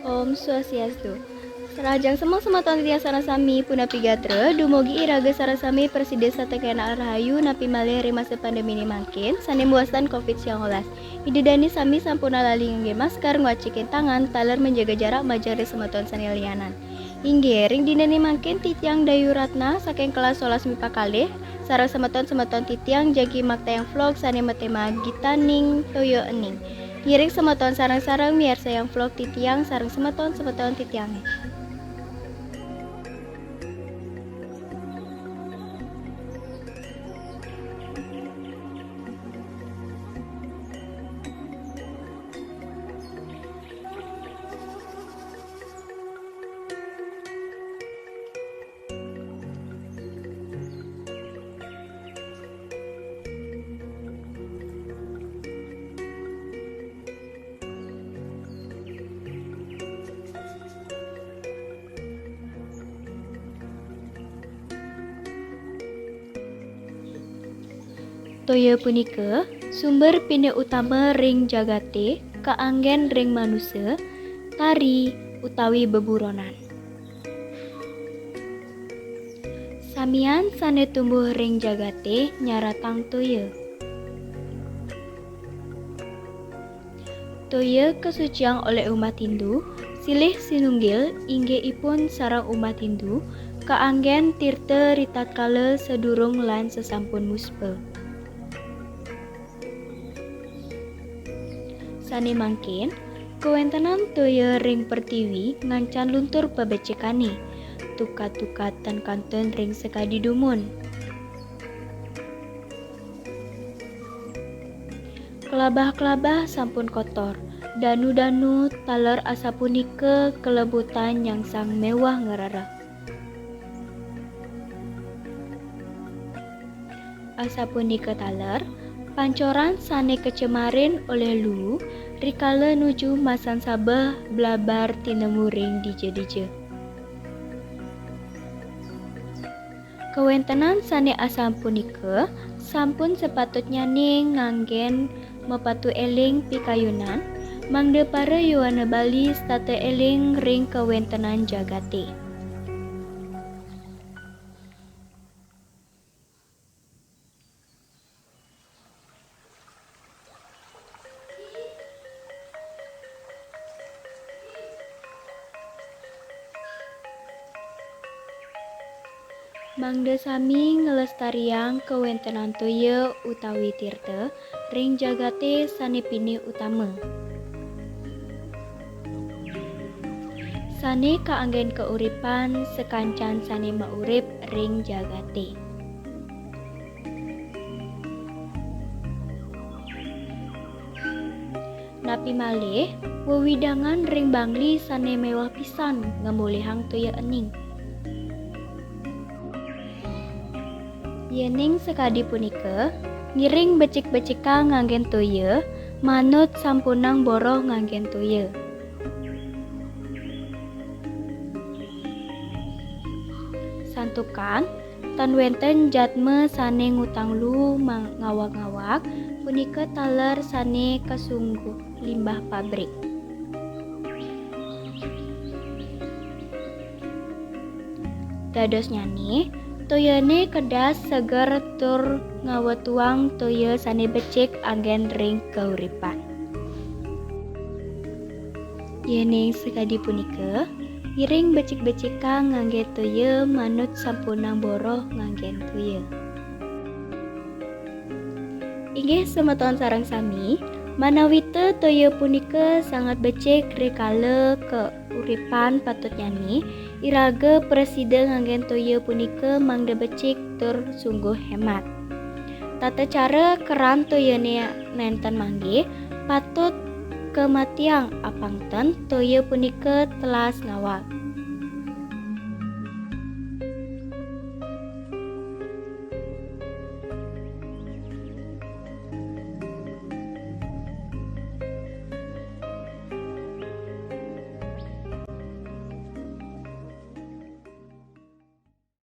Om Swastiastu. Sarajang semua tiang sarasami puna pigatra dumugi iraga sarasami presiden satekena rahayu napi malih rimasa pandemi ini makin sane muasan COVID-19. Idedani sami sampuna lali ngangge masker ngwacikin tangan taler menjaga jarak majare sematon sanelianan. Inggih ring dinani makin titiang dayuratna saking kelas 11 mipa kalih sareng sematon titiang jagi maktayang vlog sane metema gitaning toyo ening. Ngiring sematon sarang-sarang miar sayang vlog titiang sareng sematon titiangnya. Toya punika sumber pine utama ring jagate kaanggen ring manusia tari utawi beburonan. Samian sane tumbuh ring jagate nyaratang toya. Toya kesuciang oleh umat Hindu silih sinunggil inggih ipun sarang umat Hindu kaanggen tirta ritatkala sedurung lan sesampun muspa. Sane mangkin, kewentenan toya ring pertiwi ngancan luntur pabecekani, tukat-tukatan kanton ring sekadi dumun. Kelabah-kelabah sampun kotor, danu-danu taler asapunika kelebutan yang sang mewah ngerara. Asapunika taler, pancoran sane kecemarin oleh lu rikala nuju masan sabah blabar tinemu ring dije-dije. Kewentenan sane asam punika sampun sepatutnya ning nganggen mepatu eling pikayunan mangde para yuwana Bali state eling ring kewentenan jagate. Mangda sami ngelestariang kewentenan toya utawi tirta ring jagate sanepine utama. Sane kaanggen keuripan sekancan sane maurip ring jagate. Napi malih wewidangan ring bangli sane mewah pisan ngemulihang toya ening. Yening sekadi punika, ngiring becik-becika nganggen toya, manut sampunang boroh nganggen toya. Santukan, tan wenten jatme sane ngutang lu ngawak-ngawak, punika taler sane kasungguh limbah pabrik. Dados nyani, toyane kedas seger tur ngawetuang toya sane becik anggen ring kauripan. Yening sekadi punika, iring becik-becika ngangge toya manut sampunang boroh nganggen toya. Inggih semeton sareng sami, manawita toya punika sangat becik rikala keuripan patut nyani. Iraga presiden nganggen toya punika mangda becik tur sungguh hemat. Tata cara keran toyane nenten mangge patut kematiang apangten toya punika telas ngawak.